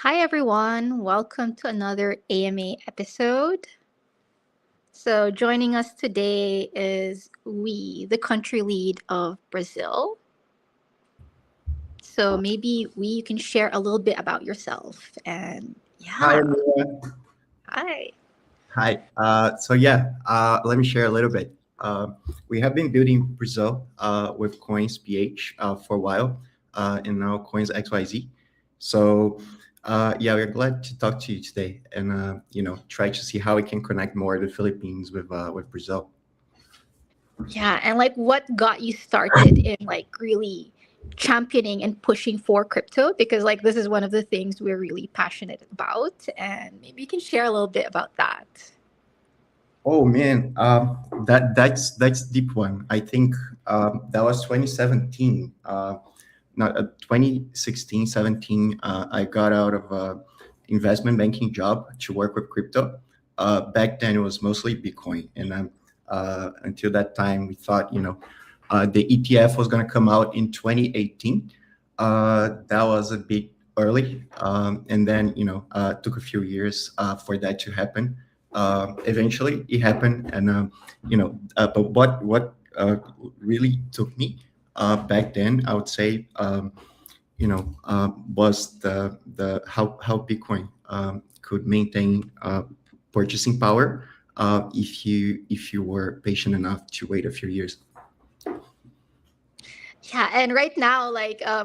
Hi, everyone. Welcome to another AMA episode. So, joining us today is the country lead of Brazil. So, maybe you can share a little bit about yourself. And Hi, yeah, Amira. hi. Hi. Let me share a little bit. We have been building Brazil with Coins.ph for a while, and now Coins.xyz. So, we're glad to talk to you today, and try to see how we can connect more the Philippines with Brazil. Yeah. And what got you started in really championing and pushing for crypto? Because, this is one of the things we're really passionate about. And maybe you can share a little bit about that. Oh man, that's deep one. I think that was 2017. Not 2016, 17. I got out of a investment banking job to work with crypto. Back then, it was mostly Bitcoin, and until that time, we thought the ETF was going to come out in 2018. That was a bit early, and then took a few years for that to happen. Eventually, it happened, and but what really took me back then, I would say, was the how Bitcoin could maintain purchasing power if you were patient enough to wait a few years. Yeah, and right now,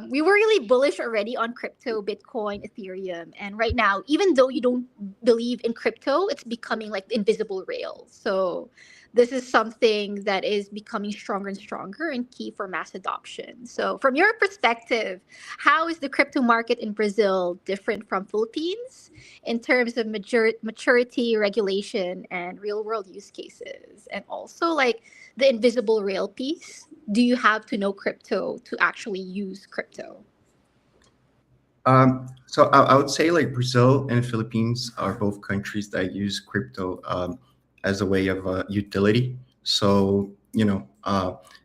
we were really bullish already on crypto, Bitcoin, Ethereum, and right now, even though you don't believe in crypto, it's becoming like the invisible rail. So, this is something that is becoming stronger and stronger and key for mass adoption. So, from your perspective, how is the crypto market in Brazil different from Philippines in terms of maturity, regulation, and real world use cases, and also the invisible rail piece? Do you have to know crypto to actually use crypto? So I would say like Brazil and Philippines are both countries that use crypto as a way of utility. So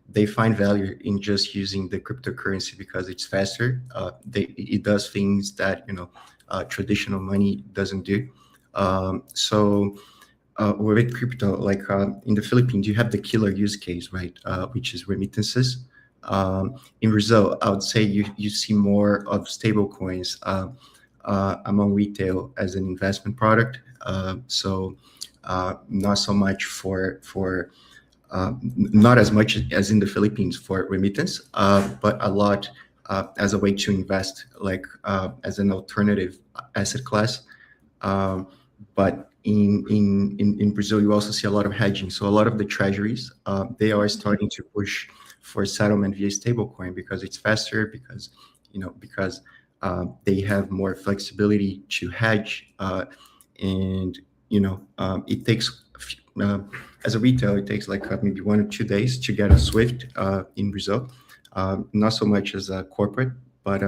they find value in just using the cryptocurrency because it's faster. It does things that traditional money doesn't do. With crypto, like in the Philippines, you have the killer use case, right? Which is remittances. In Brazil, I would say you see more of stable coins among retail as an investment product. Not so much not as much as in the Philippines for remittance, but a lot as a way to invest, like as an alternative asset class. But in Brazil, you also see a lot of hedging. So a lot of the treasuries, they are starting to push for settlement via stablecoin because it's faster, because they have more flexibility to hedge, and it takes as a retail, it takes like maybe 1 or 2 days to get a Swift in Brazil. Not so much as a corporate, but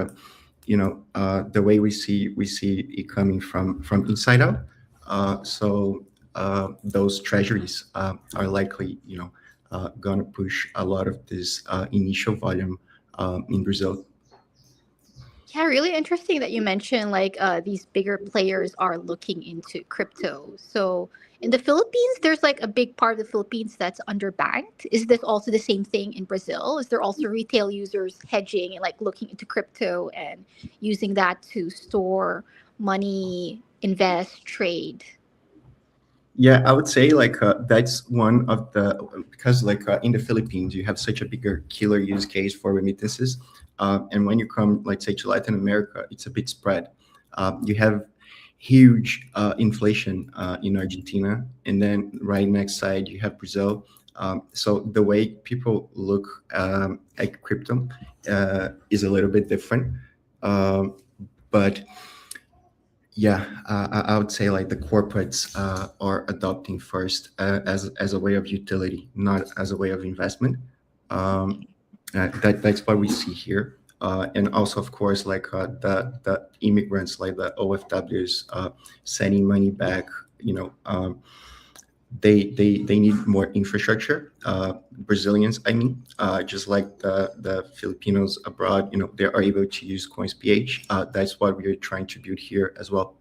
the way we see it coming from inside out. Those treasuries are likely, going to push a lot of this initial volume in Brazil. Yeah, really interesting that you mentioned these bigger players are looking into crypto. So in the Philippines, there's a big part of the Philippines that's underbanked. Is this also the same thing in Brazil? Is there also retail users hedging and looking into crypto and using that to store money, invest, trade? Yeah, I would say like that's one of the because like in the Philippines you have such a bigger killer use case for remittances, and when you come, let's say, to Latin America, it's a bit spread. You have huge inflation in Argentina, and then right next side you have Brazil. So the way people look at crypto is a little bit different, um, but yeah, I would say like the corporates are adopting first as a way of utility, not as a way of investment. Um, that's what we see here, and also of course like the immigrants, like the OFWs, sending money back. they need more infrastructure. Brazilians, I mean, just like the Filipinos abroad, they are able to use Coins.ph. That's what we are trying to build here as well.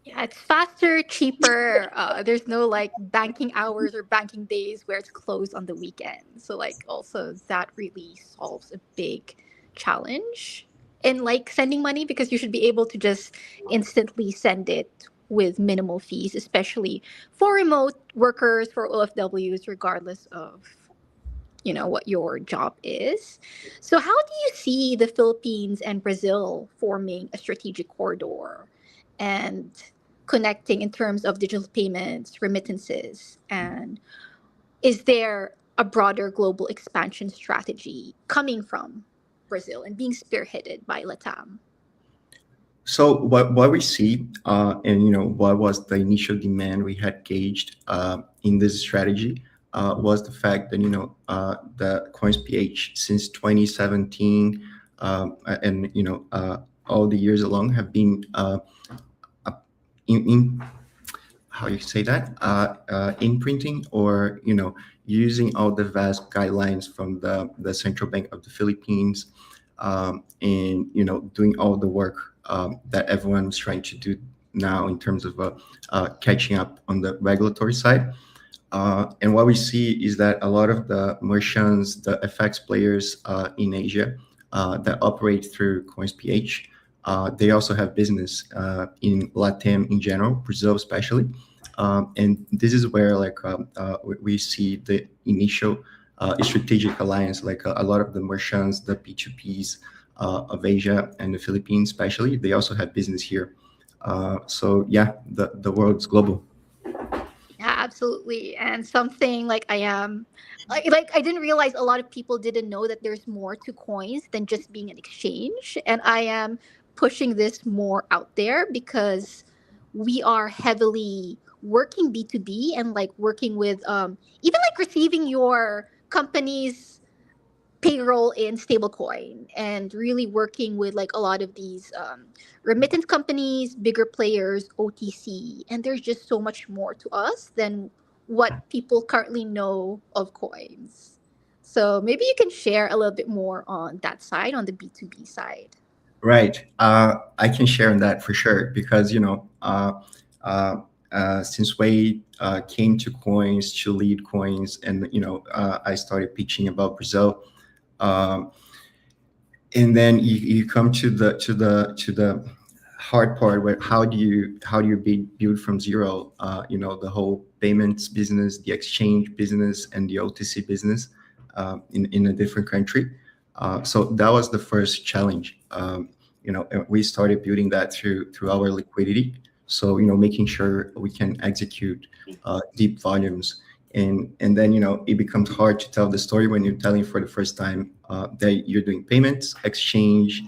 Yeah, it's faster, cheaper. There's no like banking hours or banking days where it's closed on the weekend. So like also that really solves a big challenge in like sending money, because you should be able to just instantly send it with minimal fees, especially for remote workers, for OFWs, regardless of what your job is. So how do you see the Philippines and Brazil forming a strategic corridor and connecting in terms of digital payments, remittances, and is there a broader global expansion strategy coming from Brazil and being spearheaded by Latam? So what we see, and what was the initial demand we had gauged in this strategy, was the fact that the Coins.ph since 2017, and all the years along have been in how you say that, imprinting, or using all the vast guidelines from the Central Bank of the Philippines, and doing all the work that everyone's trying to do now in terms of catching up on the regulatory side. And what we see is that a lot of the merchants, the FX players in Asia that operate through Coins.ph, they also have business in Latam in general, Brazil especially. And this is where we see the initial strategic alliance, like a lot of the merchants, the P2Ps of Asia and the Philippines especially, they also have business here. So yeah, the world's global. Yeah, absolutely. And something like I am like I didn't realize a lot of people didn't know that there's more to coins than just being an exchange. And I am pushing this more out there because we are heavily working B2B and like working with even like receiving your company's payroll in stablecoin and really working with like a lot of these remittance companies, bigger players, OTC, and there's just so much more to us than what people currently know of coins. So maybe you can share a little bit more on that side, on the B2B side. Right. I can share on that for sure because uh, since we came to Coins to lead Coins, and I started pitching about Brazil, um, and then you come to the hard part where how do you build from zero, the whole payments business, the exchange business, and the OTC business in a different country. So that was the first challenge. And we started building that through our liquidity. So making sure we can execute deep volumes, and then it becomes hard to tell the story when you're telling for the first time that you're doing payments, exchange,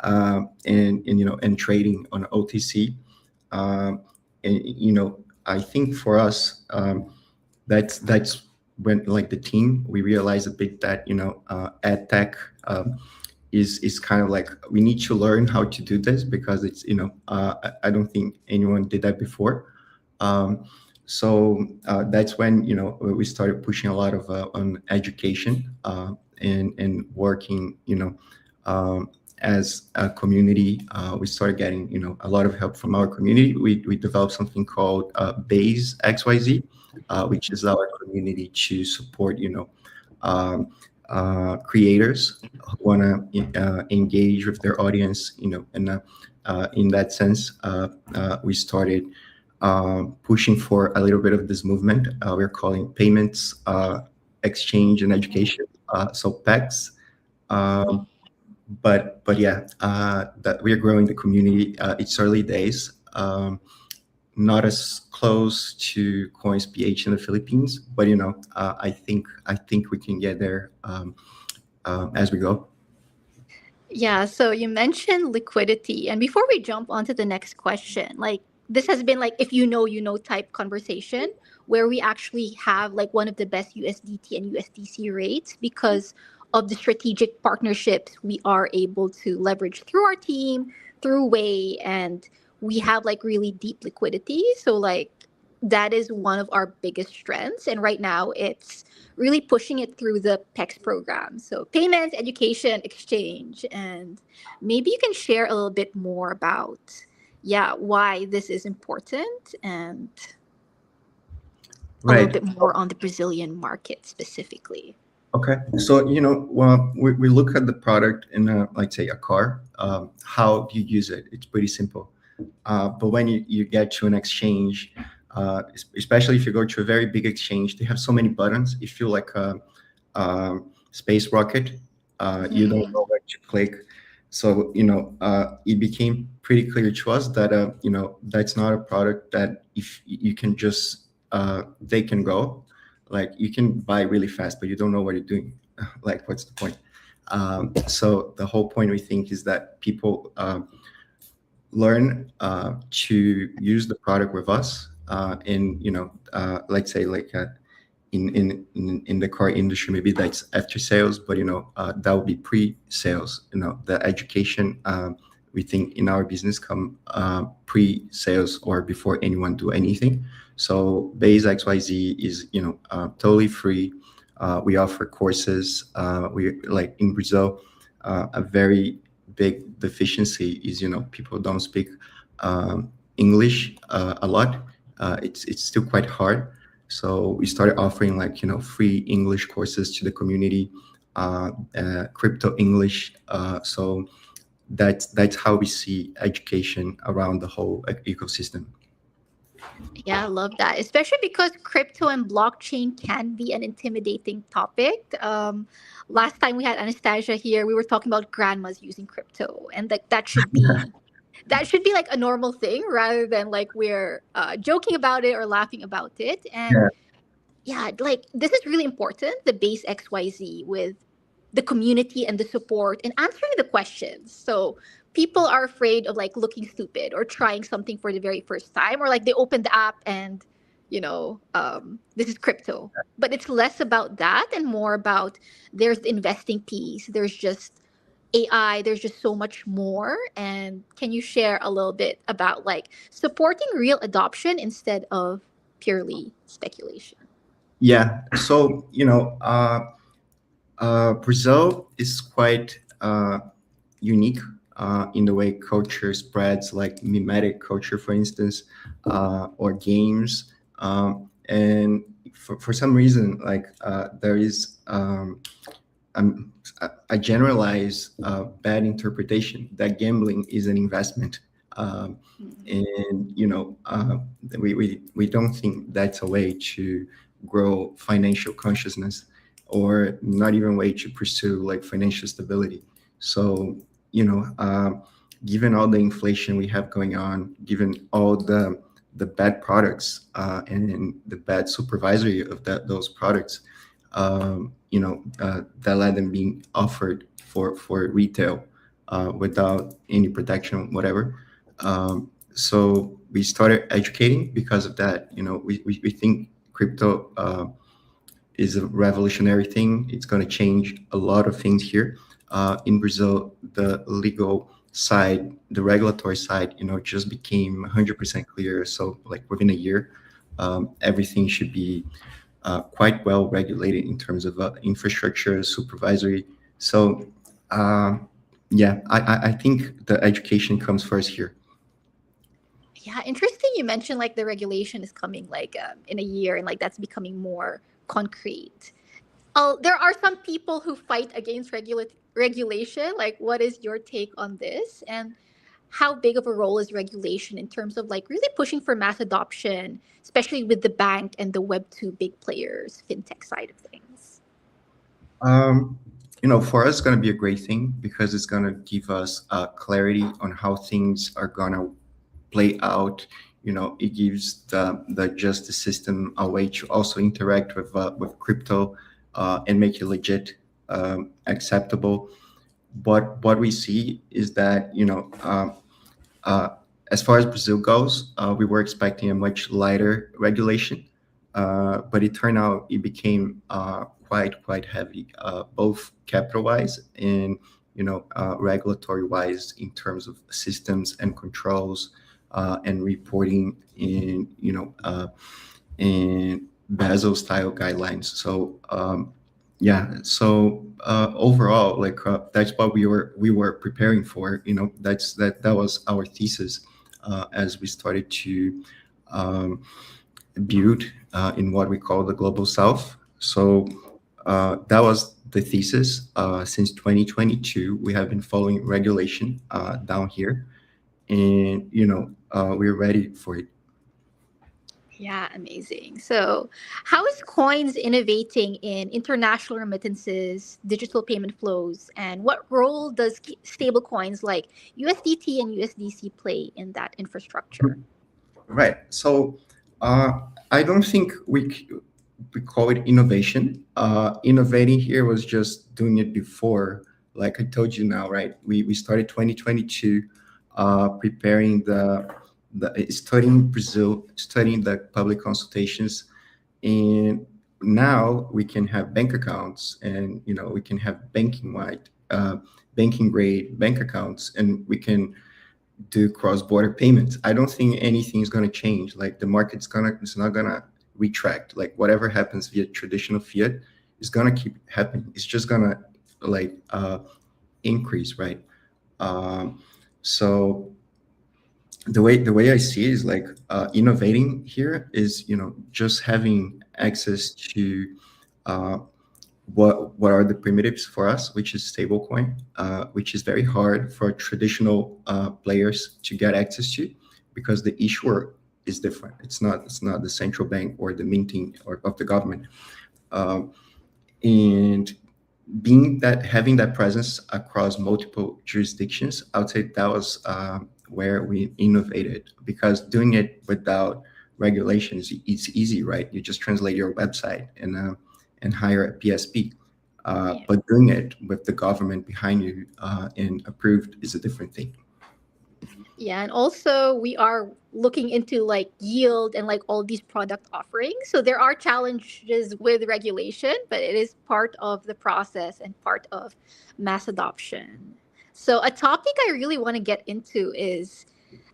and trading on OTC. And I think for us, that's when, like, the team, we realized a bit that ad tech is kind of like, we need to learn how to do this because it's I don't think anyone did that before. So that's when we started pushing a lot of on education, and working as a community. We started getting a lot of help from our community. We developed something called Base XYZ, which is our community to support um, creators who want to engage with their audience, and in that sense, we started pushing for a little bit of this movement. We're calling payments, exchange, and education, so PEX. Um, but yeah, that we are growing the community. It's early days. Not as close to Coins.ph in the Philippines, but I think we can get there as we go. Yeah, so you mentioned liquidity. And before we jump on to the next question, like this has been like if you know type conversation where we actually have like one of the best USDT and USDC rates because of the strategic partnerships we are able to leverage through our team, through Way, and we have like really deep liquidity. So like that is one of our biggest strengths. And right now, it's really pushing it through the PEX program. So, payments, education, exchange. And maybe you can share a little bit more about, yeah, why this is important and a little Right. bit more on the Brazilian market specifically. Okay. So, well, we look at the product in like say a car. How do you use it? It's pretty simple. But when you get to an exchange, especially if you go to a very big exchange, they have so many buttons. You feel like a space rocket. You don't Mm, know where to click. So, it became pretty clear to us that, that's not a product that if you can just, they can go. Like you can buy really fast, but you don't know what you're doing. Like, what's the point? So the whole point we think is that people learn to use the product with us, and let's say like in the car industry, maybe that's after sales, but that would be pre-sales. The education, we think in our business come pre-sales or before anyone do anything. So base xyz is totally free. We offer courses. We like in Brazil, a very big deficiency is people don't speak English a lot. It's still quite hard. So we started offering like free English courses to the community, crypto English. So that's how we see education around the whole ecosystem. yeah, I love that, especially because crypto and blockchain can be an intimidating topic. Last time we had Anastasia here, we were talking about grandmas using crypto, and that should be like a normal thing rather than like we're joking about it or laughing about it. And Yeah, yeah, like this is really important, the base XYZ with the community and the support and answering the questions. So people are afraid of like looking stupid or trying something for the very first time, or like they open the app and this is crypto. But it's less about that and more about there's the investing piece, there's just AI, there's just so much more. And can you share a little bit about like supporting real adoption instead of purely speculation? yeah. So Brazil is quite unique in the way culture spreads, like mimetic culture, for instance, or games. And for some reason, like there is a generalized bad interpretation that gambling is an investment. Mm. And, we don't think that's a way to grow financial consciousness or not even way to pursue like financial stability. So, given all the inflation we have going on, given all the bad products and the bad supervisory of those products, that let them being offered for retail without any protection, whatever. So we started educating because of that. We think crypto is a revolutionary thing. It's going to change a lot of things here. In Brazil, the legal side, the regulatory side, just became 100% clear. So, like within a year, everything should be quite well regulated in terms of infrastructure, supervisory. So, yeah, I think the education comes first here. Yeah, interesting. You mentioned like the regulation is coming like in a year, and like that's becoming more concrete. Oh, there are some people who fight against regulation. Like, what is your take on this? And how big of a role is regulation in terms of like really pushing for mass adoption, especially with the bank and the Web2 big players, fintech side of things? Um, for us, it's going to be a great thing because it's going to give us clarity on how things are going to play out. It gives the justice system a way to also interact with crypto and make it legit, acceptable. But what we see is that uh, as far as Brazil goes, we were expecting a much lighter regulation, but it turned out it became quite heavy, both capital wise and regulatory wise in terms of systems and controls. and reporting in Basel style guidelines. So yeah, so overall, like that's what we were preparing for. That was our thesis as we started to um, build in what we call the global south. So that was the thesis. Since 2022, we have been following regulation down here, and we're ready for it. Yeah, amazing. So, how is Coins innovating in international remittances, digital payment flows, and what role does stable coins like USDT and USDC play in that infrastructure? Right. So I don't think we call it innovation. Innovating here was just doing it before. Like I told you now, right? We started 2022 preparing the studying Brazil, studying the public consultations, and now we can have bank accounts, and we can have banking grade bank accounts, and we can do cross-border payments. I don't think anything is going to change. Like the market's gonna, it's not gonna retract. Like whatever happens via traditional fiat is gonna keep happening. It's just gonna like increase, right? Um, so the way I see it is like innovating here is just having access to uh, what are the primitives for us, which is stablecoin, which is very hard for traditional players to get access to, because the issuer is different. It's not the central bank or the minting or of the government. Um, and being that having that presence across multiple jurisdictions, I would say that was where we innovated, because doing it without regulations, it's easy, right? You just translate your website and hire a PSP. Yeah. But doing it with the government behind you and approved is a different thing. Yeah, and also we are looking into like yield and like all these product offerings. So there are challenges with regulation, but it is part of the process and part of mass adoption. So a topic I really want to get into is,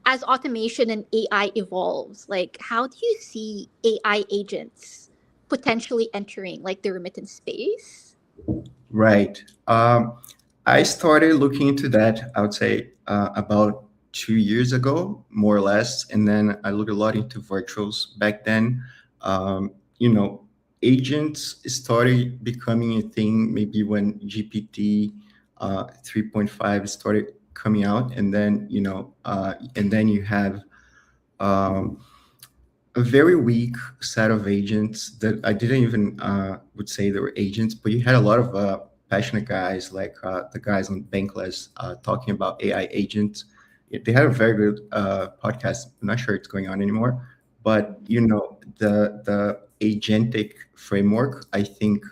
as automation and AI evolves, like how do you see AI agents potentially entering like the remittance space? Right. I started looking into that, I would say, about 2 years ago, more or less. And then I looked a lot into virtuals back then. Um, you know, Agents started becoming a thing maybe when GPT 3.5 started coming out. And then you have um, a very weak set of agents that I didn't even would say they were agents, but you had a lot of passionate guys like the guys on Bankless talking about AI agents. They had a very good podcast. I'm not sure it's going on anymore, but the agentic framework, I think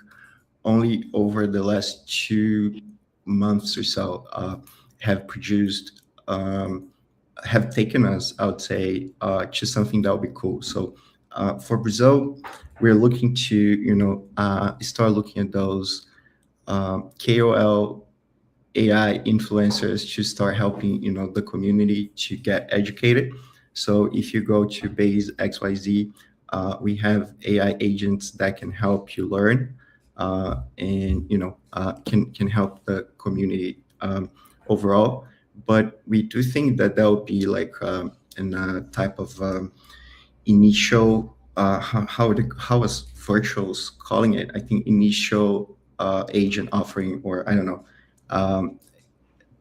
only over the last 2 months or so have produced have taken us, I would say, to something that would be cool. So for Brazil, we're looking to start looking at those KOL AI influencers to start helping the community to get educated. So if you go to Base XYZ, we have AI agents that can help you learn and can help the community overall. But we do think that that would be like in a type of initial how was virtuals calling it? I think initial agent offering, or I don't know.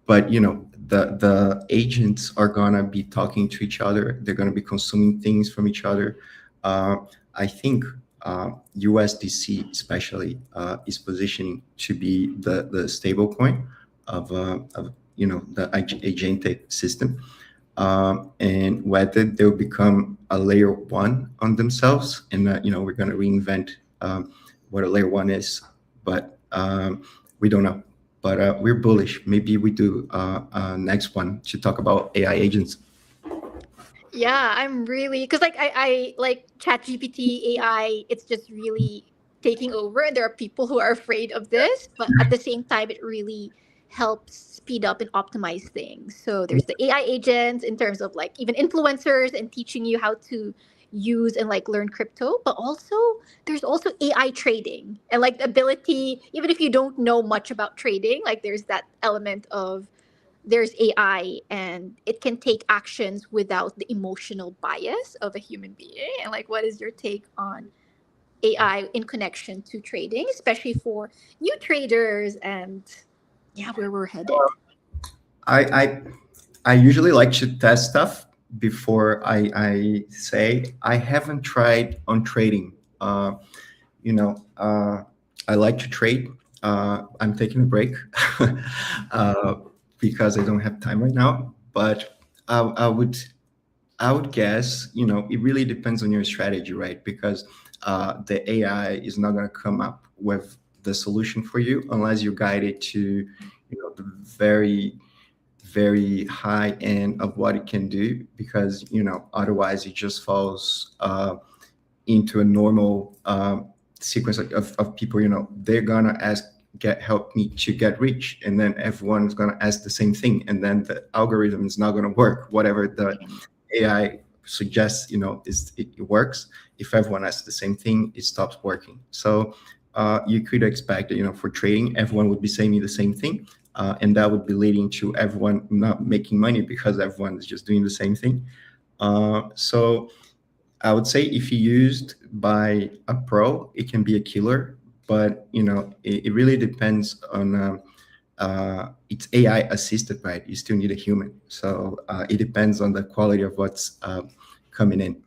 But the agents are gonna be talking to each other. They're gonna be consuming things from each other. uh, I think USDC especially is positioning to be the stable coin of the agentic system, and whether they'll become a layer one on themselves, and we're going to reinvent what a layer one is, but we don't know. But we're bullish. Maybe we do next one to talk about AI agents. Yeah, I'm really because I like ChatGPT AI. It's just really taking over, and there are people who are afraid of this. But at the same time, it really helps speed up and optimize things. So there's the AI agents in terms of like even influencers and teaching you how to use and like learn crypto, but also there's also AI trading and like the ability, even if you don't know much about trading, like there's that element of there's AI and it can take actions without the emotional bias of a human being. And like, what is your take on AI in connection to trading, especially for new traders and yeah, where we're headed? I, I I usually like to test stuff before I say I haven't tried on trading. You know, I like to trade. I'm taking a break uh, because I don't have time right now. But I would guess, it really depends on your strategy, right? Because the AI is not going to come up with the solution for you unless you guide it to, the very, very high end of what it can do. Because, otherwise it just falls into a normal sequence of people. They're gonna ask, get help me to get rich, and then everyone's gonna ask the same thing, and then the algorithm is not gonna work. Whatever the AI suggests, it works. If everyone asks the same thing, it stops working. So you could expect that, for trading, everyone would be saying the same thing, and that would be leading to everyone not making money because everyone is just doing the same thing. So I would say if you used by a pro, it can be a killer, but it really depends on it's AI assisted, right? You still need a human, so it depends on the quality of what's coming in.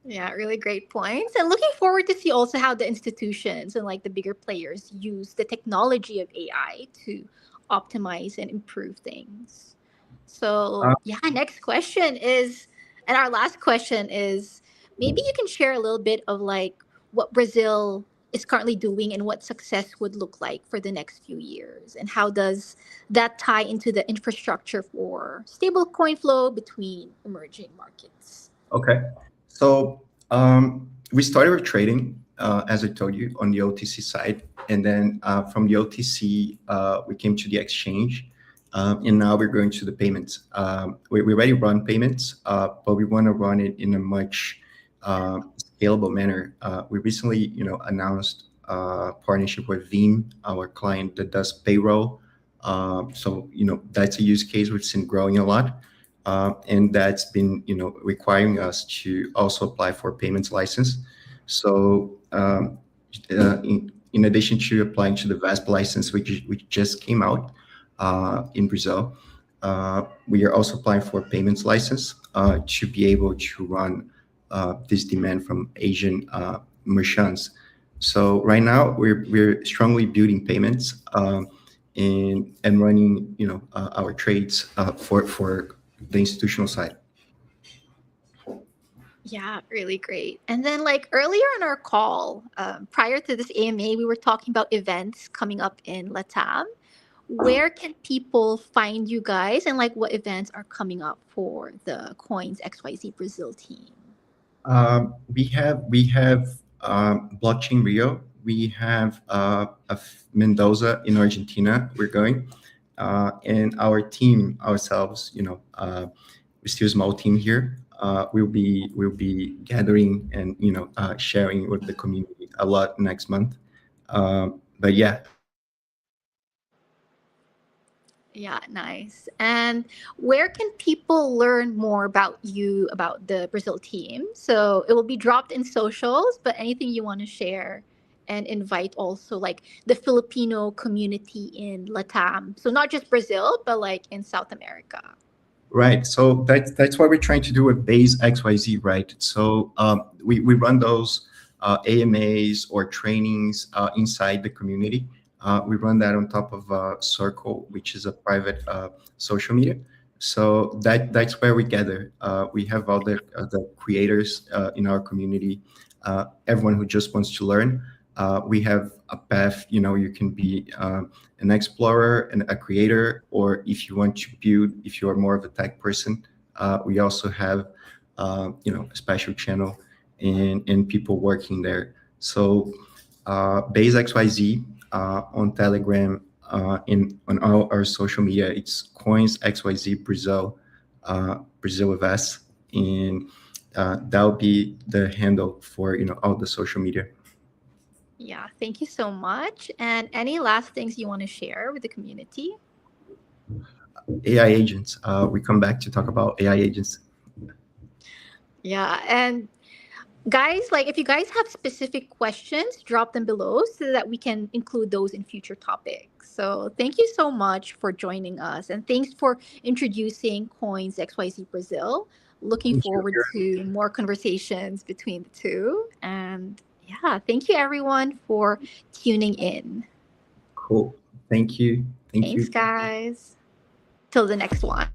Yeah, really great points. And looking forward to see also how the institutions and like the bigger players use the technology of AI to optimize and improve things. Uh, So, yeah, next question is, and our last question is maybe you can share a little bit of like what Brazil is currently doing and what success would look like for the next few years. And how does that tie into the infrastructure for stable coin flow between emerging markets? okay, so we started with trading, as I told you, on the OTC side, and then from the OTC we came to the exchange. And now we're going to the payments. We already run payments, but we want to run it in a much scalable manner. We recently, announced a partnership with Veeam, our client that does payroll. So, that's a use case we've seen growing a lot. And that's been, requiring us to also apply for payments license. So, in addition to applying to the VASP license, which just came out, in Brazil. We are also applying for a payments license to be able to run this demand from Asian merchants. So right now we're strongly building payments and running our trades for the institutional side. Yeah, really great. And then, like earlier in our call, prior to this AMA, we were talking about events coming up in Latam. Where can people find you guys, and like what events are coming up for the Coins XYZ Brazil team? We have blockchain Rio. We have Mendoza in Argentina. We're going, and our team ourselves. We're still a small team here. We'll be gathering and sharing with the community a lot next month. But yeah, Yeah, nice. And where can people learn more about you, about the Brazil team? So it will be dropped in socials, but anything you want to share and invite also like the Filipino community in Latam. So not just Brazil, but like in South America. right. So that's what we're trying to do with Base XYZ, right? So we run those AMAs or trainings inside the community. We run that on top of Circle, which is a private social media. So that's where we gather. We have all the creators in our community, everyone who just wants to learn. We have a path. You can be an explorer and a creator, or if you want to build, if you are more of a tech person, we also have a special channel and people working there. So Base XYZ on Telegram, in on all our social media. It's Coins.xyz Brazil, Brazil with S, and that'll be the handle for all the social media. Yeah, thank you so much. And any last things you want to share with the community? AI agents. We come back to talk about AI agents. Yeah, and guys, like if you guys have specific questions, drop them below so that we can include those in future topics. So thank you so much for joining us, and thanks for introducing Coins XYZ Brazil. Looking Thank you. forward to more conversations between the two. And yeah, thank you everyone for tuning in. Cool. Thank you. Thank Thanks, you. guys. Till the next one.